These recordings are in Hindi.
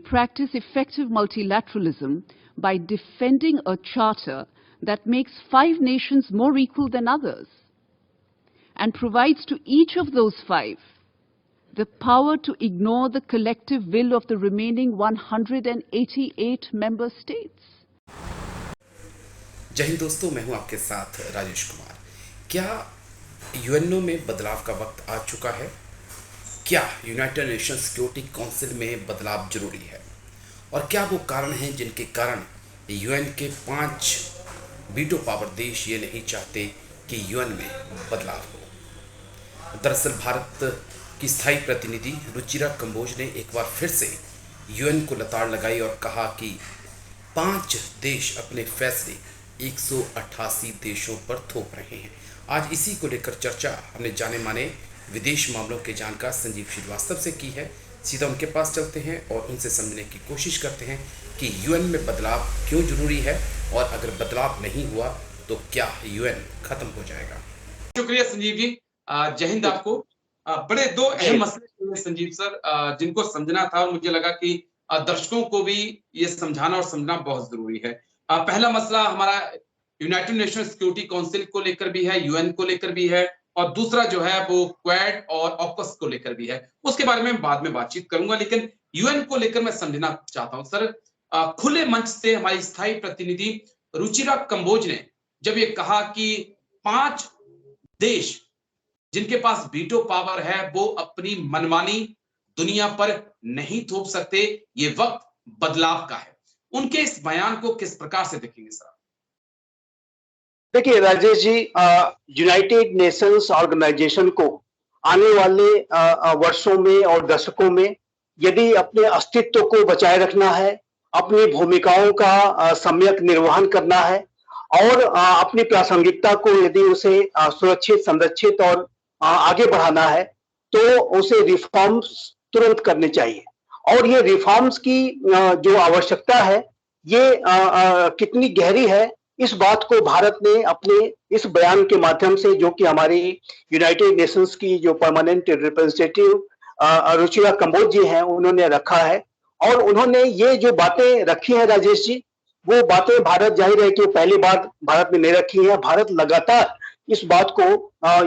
practice effective multilateralism by defending a charter that makes 5 nations more equal than others and provides to each of those 5 the power to ignore the collective will of the remaining 188 member states. जय हिंद दोस्तों, मैं हूं आपके साथ राजेश कुमार। क्या यूएनओ में बदलाव का वक्त आ चुका है? क्या यूनाइटेड नेशन सिक्योरिटी काउंसिल में बदलाव जरूरी है? और क्या वो कारण हैं जिनके कारण यूएन के 5 वीटो पावर देश ये नहीं चाहते कि यूएन में बदलाव हो? दरअसल भारत की स्थायी प्रतिनिधि रुचिरा कंबोज ने एक बार फिर से यूएन को लताड़ लगाई और कहा कि 5 देश अपने फैसले 188 देशों पर थोप रहे हैं। आज इसी को लेकर चर्चा हमने जाने माने विदेश मामलों के जानकार संजीव श्रीवास्तव से की है। सीधा उनके पास चलते हैं और उनसे समझने की कोशिश करते हैं कि यूएन में बदलाव क्यों जरूरी है और अगर बदलाव नहीं हुआ तो क्या यूएन खत्म हो जाएगा। शुक्रिया संजीव जी। जय हिंद आपको। बड़े 2 अहम मसले थे संजीव सर, जिनको समझना था और मुझे लगा कि दर्शकों को भी ये समझाना और समझना बहुत जरूरी है। पहला मसला हमारा यूनाइटेड नेशन सिक्योरिटी काउंसिल को लेकर भी है, यूएन को लेकर भी है, और दूसरा जो है वो क्वाड और ऑकस को लेकर भी है। उसके बारे में बाद में बातचीत करूंगा, लेकिन यूएन को लेकर मैं समझना चाहता हूं सर। खुले मंच से हमारी स्थायी प्रतिनिधि रुचिरा कंबोज ने जब ये कहा कि 5 देश जिनके पास वीटो पावर है वो अपनी मनमानी दुनिया पर नहीं थोप सकते, ये वक्त बदलाव का है, उनके इस बयान को किस प्रकार से देखेंगे सर? देखिए Rajesh ji, United Nations organisation को आने वाले वर्षों में और दशकों में यदि अपने अस्तित्व को बचाए रखना है, अपनी भूमिकाओं का सम्यक निर्वहन करना है और अपनी प्रासंगिकता को यदि उसे सुरक्षित, संरक्षित और आगे बढ़ाना है तो उसे रिफॉर्म्स तुरंत करने चाहिए। और ये रिफॉर्म्स की जो आवश्यकता है ये कितनी गहरी है, इस बात को भारत ने अपने इस बयान के माध्यम से, जो कि हमारी यूनाइटेड नेशंस की जो परमानेंट रिप्रेजेंटेटिव रुचिरा कंबोज जी हैं, उन्होंने रखा है। और उन्होंने ये जो बातें रखी हैं राजेश जी, वो बातें भारत, जाहिर है कि पहली बार भारत ने नहीं रखी है। भारत लगातार इस बात को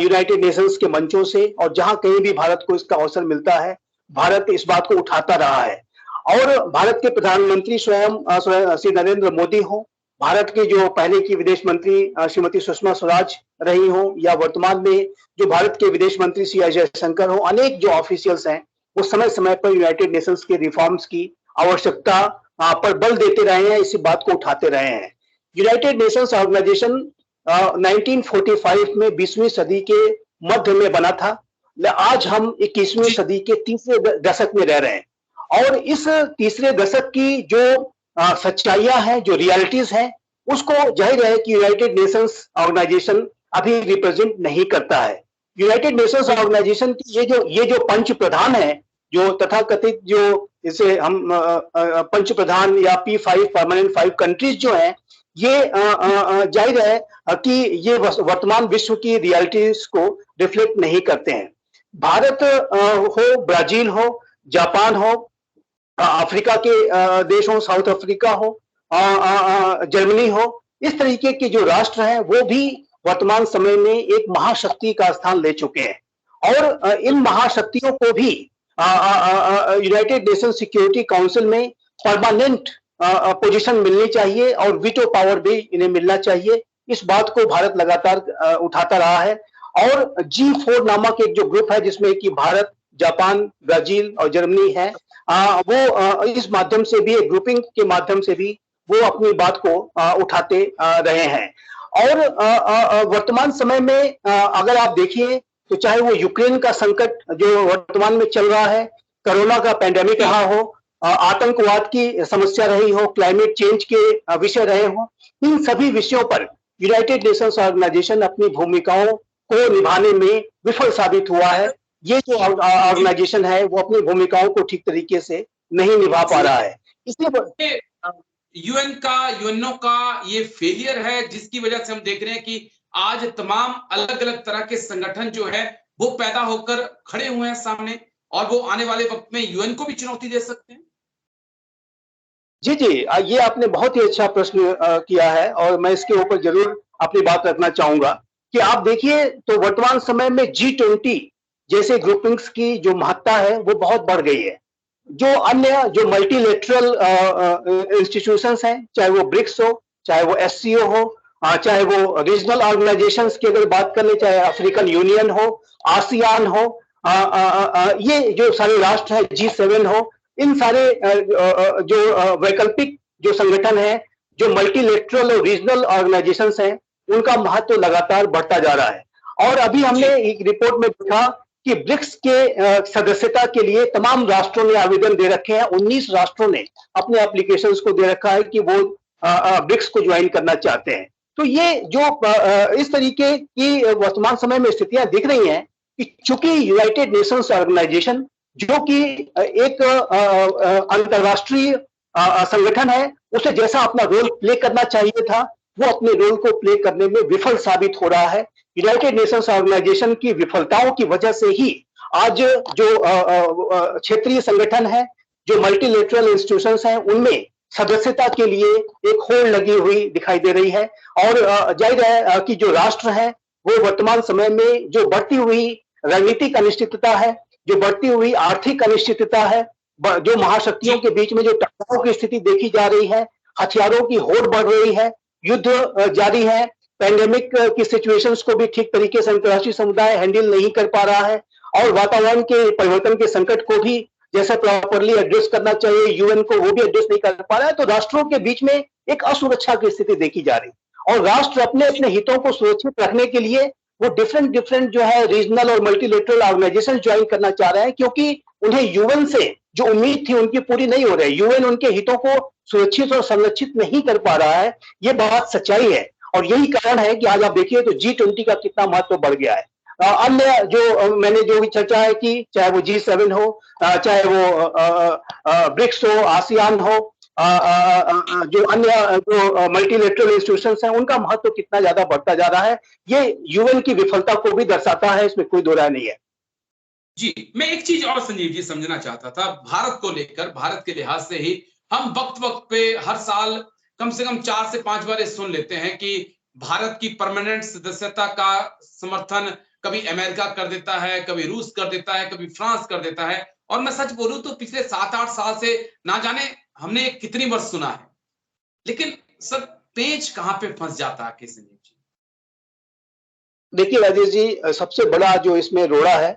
यूनाइटेड नेशंस के मंचों से और जहां कहीं भी भारत को इसका अवसर मिलता है, भारत इस बात को उठाता रहा है। और भारत के प्रधानमंत्री स्वयं श्री नरेंद्र मोदी हो, भारत के जो पहले की विदेश मंत्री श्रीमती सुषमा स्वराज रही हो, या वर्तमान में जो भारत के विदेश मंत्री श्री अजय शंकर हो, अनेक जो ऑफिशियल्स हैं वो समय समय पर यूनाइटेड नेशंस के रिफॉर्म्स की आवश्यकता पर बल देते रहे हैं, इसी बात को उठाते रहे हैं। यूनाइटेड नेशंस ऑर्गेनाइजेशन 1945 में 20वीं सदी के मध्य में बना था। आज हम 21वीं सदी के तीसरे दशक में रह रहे हैं और इस तीसरे दशक की जो सच्चाइयां हैं, जो रियलिटीज हैं, उसको जाहिर है कि यूनाइटेड नेशंस ऑर्गेनाइजेशन अभी रिप्रेजेंट नहीं करता है। यूनाइटेड नेशंस ऑर्गेनाइजेशन की ये जो पंच प्रधान है, जो तथाकथित जो इसे हम पंच प्रधान या P5 परमानेंट 5 कंट्रीज जो हैं, ये जाहिर है कि ये वर्तमान विश्व की रियलिटीज को रिफ्लेक्ट नहीं करते हैं। भारत हो, ब्राजील हो, जापान हो, अफ्रीका के देश हो, साउथ अफ्रीका हो, जर्मनी हो, इस तरीके के जो राष्ट्र हैं वो भी वर्तमान समय में एक महाशक्ति का स्थान ले चुके हैं। और इन महाशक्तियों को भी यूनाइटेड नेशन सिक्योरिटी काउंसिल में परमानेंट पोजीशन मिलनी चाहिए और वीटो पावर भी इन्हें मिलना चाहिए। इस बात को भारत लगातार उठाता रहा है। और G4 नामक एक जो ग्रुप है जिसमें कि भारत, जापान, ब्राजील और जर्मनी है, वो इस माध्यम से भी, ग्रुपिंग के माध्यम से भी वो अपनी बात को उठाते रहे हैं। और वर्तमान समय में अगर आप देखिए तो चाहे वो यूक्रेन का संकट जो वर्तमान में चल रहा है, कोरोना का पैंडेमिक रहा हो, आतंकवाद की समस्या रही हो, क्लाइमेट चेंज के विषय रहे हो, इन सभी विषयों पर यूनाइटेड नेशंस ऑर्गेनाइजेशन अपनी भूमिकाओं को निभाने में विफल साबित हुआ है। ये जो ऑर्गेनाइजेशन है वो अपनी भूमिकाओं को ठीक तरीके से नहीं निभा पा रहा है। इसलिए यूएनओ का ये फेलियर है जिसकी वजह से हम देख रहे हैं कि आज तमाम अलग अलग तरह के संगठन जो है वो पैदा होकर खड़े हुए हैं सामने, और वो आने वाले वक्त में यूएन को भी चुनौती दे सकते हैं। जी जी, ये आपने बहुत ही अच्छा प्रश्न किया है और मैं इसके ऊपर जरूर अपनी बात रखना चाहूंगा कि आप देखिए तो वर्तमान समय में G20 जैसे ग्रुपिंग्स की जो महत्ता है वो बहुत बढ़ गई है। जो अन्य जो मल्टीलेटरल इंस्टीट्यूशंस हैं, चाहे वो ब्रिक्स हो, चाहे वो एससीओ हो, चाहे वो रीजनल ऑर्गेनाइजेशंस की अगर बात कर ले, चाहे अफ्रीकन यूनियन हो, आसियान हो, ये जो सारे राष्ट्र हैं, G7 हो, इन सारे जो वैकल्पिक जो संगठन है, जो मल्टीलेटरल और रीजनल ऑर्गेनाइजेशंस हैं, उनका महत्व लगातार बढ़ता जा रहा है। और अभी हमने एक रिपोर्ट में देखा कि ब्रिक्स के सदस्यता के लिए तमाम राष्ट्रों ने आवेदन दे रखे हैं। 19 राष्ट्रों ने अपने एप्लीकेशंस को दे रखा है कि वो ब्रिक्स को ज्वाइन करना चाहते हैं। तो ये जो इस तरीके की वर्तमान समय में स्थितियां दिख रही हैं कि चूंकि यूनाइटेड नेशंस ऑर्गेनाइजेशन जो कि एक अंतरराष्ट्रीय संगठन है, उसे जैसा अपना रोल प्ले करना चाहिए था, वो अपने रोल को प्ले करने में विफल साबित हो रहा है। यूनाइटेड नेशंस ऑर्गेनाइजेशन की विफलताओं की वजह से ही आज जो क्षेत्रीय संगठन है, जो मल्टीलेटरल इंस्टीट्यूशंस हैं, उनमें सदस्यता के लिए एक होड़ लगी हुई दिखाई दे रही है। और जाहिर है कि जो राष्ट्र है वो वर्तमान समय में जो बढ़ती हुई रणनीतिक अनिश्चितता है, जो बढ़ती हुई आर्थिक अनिश्चितता है, जो महाशक्तियों के बीच में जो टकराव की स्थिति देखी जा रही है, हथियारों की होड़ बढ़ रही है, युद्ध जारी है, पैंडेमिक की सिचुएशंस को भी ठीक तरीके से अंतर्राष्ट्रीय समुदाय हैंडल नहीं कर पा रहा है, और वातावरण के परिवर्तन के संकट को भी जैसे प्रॉपरली एड्रेस करना चाहिए यूएन को, वो भी एड्रेस नहीं कर पा रहा है। तो राष्ट्रों के बीच में एक असुरक्षा की स्थिति देखी जा रही है, और राष्ट्र अपने अपने हितों को सुरक्षित रखने के लिए वो डिफरेंट जो है रीजनल और मल्टीलेटरल ऑर्गेनाइजेशन ज्वाइन करना चाह रहे हैं, क्योंकि उन्हें यूएन से जो उम्मीद थी उनकी पूरी नहीं हो रही। यूएन उनके हितों को सुरक्षित और संरक्षित नहीं कर पा रहा है, ये बात सच्चाई है। और यही कारण है कि आज आप देखिए तो G20 का कितना महत्व बढ़ गया है। अन्य जो मैंने जो भी चर्चा की, चाहे वो G7 हो, चाहे वो ब्रिक्स हो, आसियान हो, जो अन्य जो मल्टीलेटरल इंस्टीट्यूशंस हैं, उनका महत्व कितना ज्यादा बढ़ता जा रहा है, ये यूएन की विफलता को भी दर्शाता है, इसमें कोई दो राय नहीं है। जी, मैं एक चीज और संजीव जी समझना चाहता था भारत को लेकर। भारत के लिहाज से ही हम वक्त वक्त पे हर साल कम से कम 4 से 5 बार सुन लेते हैं कि भारत की परमानेंट सदस्यता का समर्थन कभी अमेरिका कर देता है, कभी रूस कर देता है, कभी फ्रांस कर देता है। और मैं सच बोलूं तो पिछले 7-8 साल से ना जाने हमने कितनी बार सुना है, लेकिन सर पेच कहां पे फंस जाता है संजीव जी? देखिए राजेश जी, सबसे बड़ा जो इसमें रोड़ा है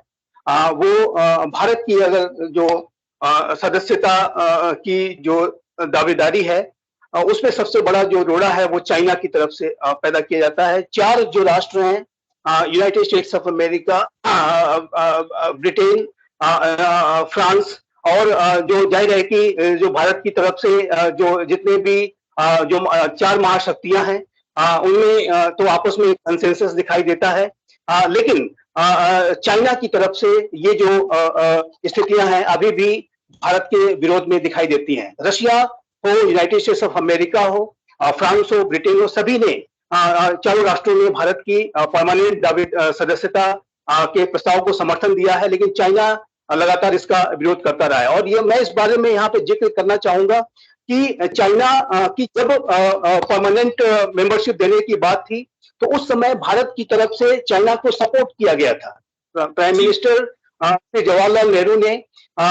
वो भारत की अगर जो सदस्यता की जो दावेदारी है, उसमें सबसे बड़ा जो रोड़ा है वो चाइना की तरफ से पैदा किया जाता है। 4 जो राष्ट्र हैं, United states of America, Britain, France, और जो जाहिर है कि जो भारत की तरफ से जो जितने भी जो 4 महाशक्तियां हैं, उनमें तो आपस में कंसेंसस दिखाई देता है। लेकिन चाइना की तरफ से ये जो स्थितियां हैं अभी भी भारत के विरोध में दिखाई देती हैं। रशिया हो, यूनाइटेड स्टेट्स ऑफ अमेरिका हो, फ्रांस हो, ब्रिटेन हो, सभी ने चारों राष्ट्रों ने भारत की परमानेंट सदस्यता के प्रस्ताव को समर्थन दिया है, लेकिन चाइना लगातार इसका विरोध करता रहा है। और ये मैं इस बारे में यहाँ पे जिक्र करना चाहूंगा कि चाइना की जब परमानेंट मेंबरशिप देने की बात थी, तो उस समय भारत की तरफ से चाइना को सपोर्ट किया गया था। प्राइम मिनिस्टर जवाहरलाल नेहरू ने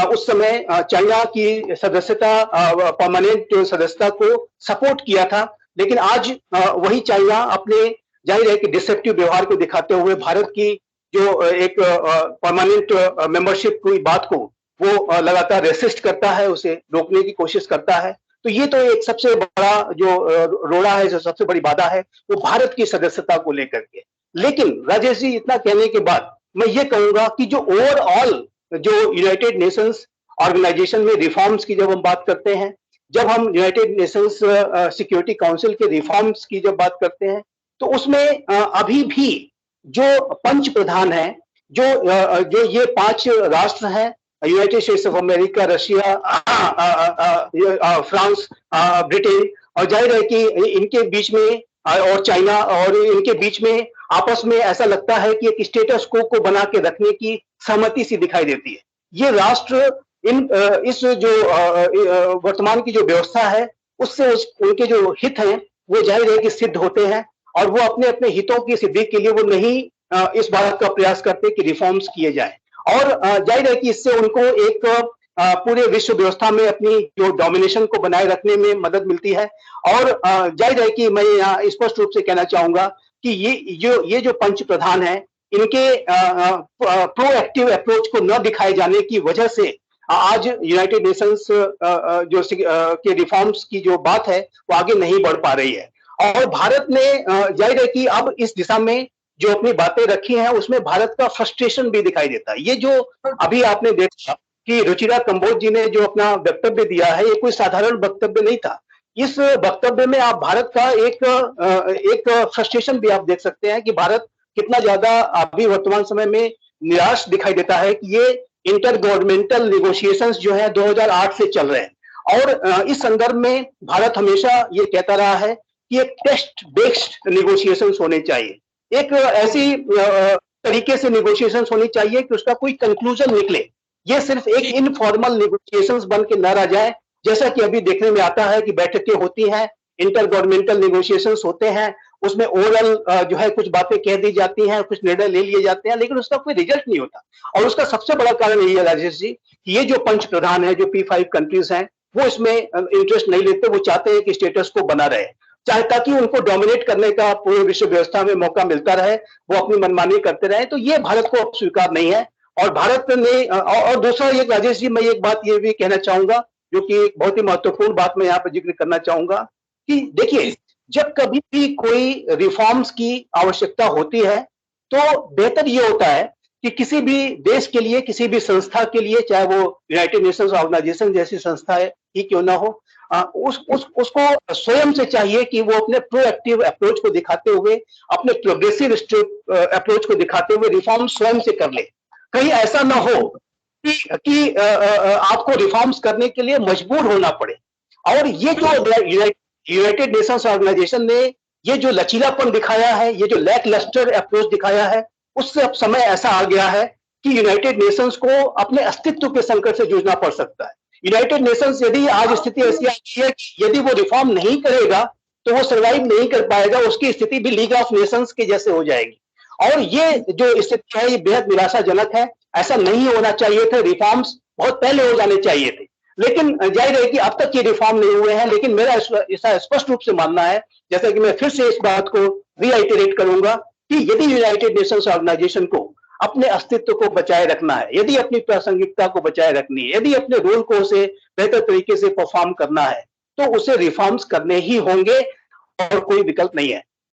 उस समय चाइना की सदस्यता, परमानेंट सदस्यता को सपोर्ट किया था। लेकिन आज वही चाइना अपने जाहिर है कि डिसेप्टिव व्यवहार को दिखाते हुए भारत की जो एक परमानेंट मेंबरशिप की बात को वो लगातार रेसिस्ट करता है, उसे रोकने की कोशिश करता है। तो ये तो एक सबसे बड़ा जो रोड़ा है, जो सबसे बड़ी बाधा है, वो भारत की सदस्यता को लेकर के। लेकिन राजेश जी, इतना कहने के बाद मैं ये कहूंगा कि जो ओवरऑल जो यूनाइटेड नेशंस ऑर्गेनाइजेशन में रिफॉर्म्स की जब हम बात करते हैं, जब हम यूनाइटेड नेशंस सिक्योरिटी काउंसिल के रिफॉर्म्स की जब बात करते हैं, तो उसमें अभी भी जो पंच प्रधान है, जो ये 5 राष्ट्र हैं, United states of America, Russia, France, Britain, और जाहिर है कि इनके बीच में और चाइना, और इनके बीच में आपस में ऐसा लगता है कि एक स्टेटस को बना के रखने की सहमति सी दिखाई देती है। ये राष्ट्र इस जो वर्तमान की जो व्यवस्था है उससे उनके जो हित हैं वो जाहिर है कि सिद्ध होते हैं, और वो अपने अपने हितों की सिद्धि के लिए वो नहीं इस बात का प्रयास करते कि रिफॉर्म्स किए जाए। और जाहिर है कि इससे उनको एक पूरे विश्व व्यवस्था में अपनी जो डोमिनेशन को बनाए रखने में मदद मिलती है। और जाहिर है कि मैं यहाँ स्पष्ट रूप से कहना चाहूंगा कि ये जो पंच प्रधान है, इनके प्रोएक्टिव अप्रोच को न दिखाए जाने की वजह से आज यूनाइटेड नेशंस जो के रिफॉर्म्स की जो बात है वो आगे नहीं बढ़ पा रही है। और भारत ने जाहिर है कि अब इस दिशा में जो अपनी बातें रखी हैं उसमें भारत का फ्रस्ट्रेशन भी दिखाई देता है। ये जो अभी आपने देखा कि रुचिरा कंबोज जी ने जो अपना वक्तव्य दिया है, ये कोई साधारण वक्तव्य नहीं था। इस वक्तव्य में आप भारत का एक फ्रस्ट्रेशन भी आप देख सकते हैं कि भारत कितना ज्यादा अभी वर्तमान समय में निराश दिखाई देता है कि ये इंटर गवर्नमेंटल निगोशिएशंस जो है 2008 से चल रहे हैं। और इस संदर्भ में भारत हमेशा ये कहता रहा है कि एक टेस्ट बेस्ड निगोशिएशंस होने चाहिए, एक ऐसी तरीके से निगोशिएशंस होनी चाहिए कि उसका कोई कंक्लूजन निकले। ये सिर्फ एक इनफॉर्मल निगोशिएशंस बन के न रह जाए, जैसा कि अभी देखने में आता है कि बैठकें होती हैं, इंटर गवर्नमेंटल निगोशिएशंस होते हैं, उसमें ओरल जो है कुछ बातें कह दी जाती हैं, कुछ निर्णय ले लिए जाते हैं, लेकिन उसका कोई रिजल्ट नहीं होता। और उसका सबसे बड़ा कारण यही है राजेश जी कि ये जो पंच प्रधान है, जो P5 कंट्रीज हैं, वो इसमें इंटरेस्ट नहीं लेते। वो चाहते हैं कि स्टेटस को बना रहे, चाहे ताकि उनको डोमिनेट करने का पूरे विश्व व्यवस्था में मौका मिलता रहे, वो अपनी मनमानी करते रहे। तो ये भारत को अब स्वीकार नहीं है। और भारत ने और दूसरा एक राजेश जी, मैं एक बात ये भी कहना चाहूंगा जो कि बहुत ही महत्वपूर्ण बात मैं यहाँ पर जिक्र करना चाहूंगा कि देखिए, जब कभी भी कोई रिफॉर्म्स की आवश्यकता होती है तो बेहतर ये होता है कि किसी भी देश के लिए, किसी भी संस्था के लिए, चाहे वो यूनाइटेड नेशंस ऑर्गेनाइजेशन जैसी संस्था है ही क्यों ना हो, उसको स्वयं से चाहिए कि वो अपने प्रोएक्टिव अप्रोच को दिखाते हुए, अपने प्रोग्रेसिव अप्रोच को दिखाते हुए रिफॉर्म स्वयं से कर ले। कहीं ऐसा ना हो कि आपको रिफॉर्म्स करने के लिए मजबूर होना पड़े। और ये जो यूनाइटेड नेशंस ऑर्गेनाइजेशन ने ये जो लचीलापन दिखाया है, ये जो लैक लस्टर अप्रोच दिखाया है, उससे अब समय ऐसा आ गया है कि यूनाइटेड नेशंस को अपने अस्तित्व के संकट से जूझना पड़ सकता है। यूनाइटेड नेशंस यदि आज स्थिति ऐसी आ गई है कि यदि वो रिफॉर्म नहीं करेगा तो वो सर्वाइव नहीं कर पाएगा, उसकी स्थिति भी लीग ऑफ नेशंस के जैसे हो जाएगी। और ये जो स्थिति है ये बेहद निराशाजनक है। ऐसा नहीं होना चाहिए था, रिफॉर्म्स बहुत पहले हो जाने चाहिए थे। लेकिन जाहिर है कि अब तक ये रिफॉर्म नहीं हुए हैं। लेकिन मेरा ऐसा स्पष्ट रूप से मानना है, जैसा कि मैं फिर से इस बात को रीआइटरेट करूंगा, कि यदि यूनाइटेड नेशंस ऑर्गेनाइजेशन को अपने अस्तित्व को बचाए रखना है, यदि अपनी प्रासंगिकता को बचाए रखनी है, यदि अपने रोल को उसे बेहतर तरीके से परफॉर्म करना है, तो उसे रिफॉर्म्स करने ही होंगे और कोई विकल्प नहीं है।